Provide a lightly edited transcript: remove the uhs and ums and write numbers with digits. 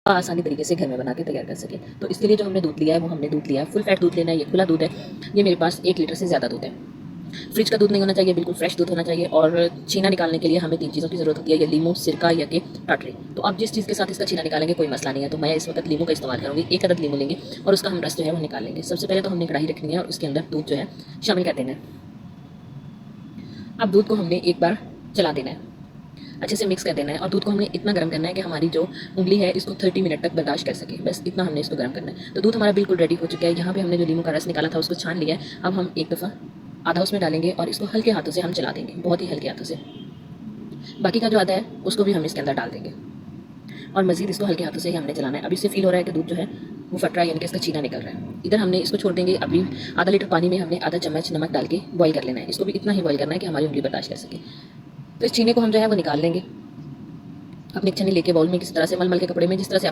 आसानी तरीके से घर में बना के तैयार कर सकें। तो इसके लिए जो हमने दूध लिया है वो हमने दूध लिया है, फुल फैट दूध लेना है, ये खुला दूध है। ये मेरे पास 1 लीटर से ज़्यादा दूध है। फ्रिज का दूध नहीं होना चाहिए, बिल्कुल फ्रेश दूध होना चाहिए। और छीना निकालने के लिए हमें 3 चीज़ों की ज़रूरत होती है, ये लीमू, सिरका या कि टाटरी। तो आप जिस चीज़ के साथ इसका छीना निकालेंगे कोई मसला नहीं है। तो मैं इस वक्त लीमू का इस्तेमाल करूँगी। 1 अदद लीमू लेंगे और उसका हम रस जो है वो निकाल लेंगे। सबसे पहले तो हमने कढ़ाई रखनी है और उसके अंदर दूध जो है शामिल कर देना है। अब दूध को हमने एक बार चला देना है, अच्छे से मिक्स कर देना है। और दूध को हमने इतना गर्म करना है कि हमारी जो उंगली है इसको 30 मिनट तक बर्दाश्त कर सके, बस इतना हमने इसको गर्म करना है। तो दूध हमारा बिल्कुल रेडी हो चुका है। यहाँ पे हमने जो लीमू का रस निकाला था उसको छान लिया है। अब हम एक दफ़ा आधा उसमें डालेंगे और इसको हल्के हाथों से हम चला देंगे, बहुत ही हल्के हाथों से। बाकी का जो आधा है उसको भी हम इसके अंदर डाल देंगे और मज़ीद इसको हल्के हाथों से ही हमने चलाना है। अभी से फील हो रहा है कि दूध जो है वो फट रहा है, यानी कि इसका छीना निकल रहा है। इधर हमने इसको छोड़ देंगे। अभी आधा लीटर पानी में हमने आधा चम्मच नमक डाल के बॉईल कर लेना है। इसको भी इतना ही बॉईल करना है कि हमारी उंगली बर्दाश्त कर सके। तो इस छीने को हम जो है वो निकाल लेंगे अपने एक छन्नी लेके बाउल में, किसी तरह से मल मल के कपड़े में, जिस तरह से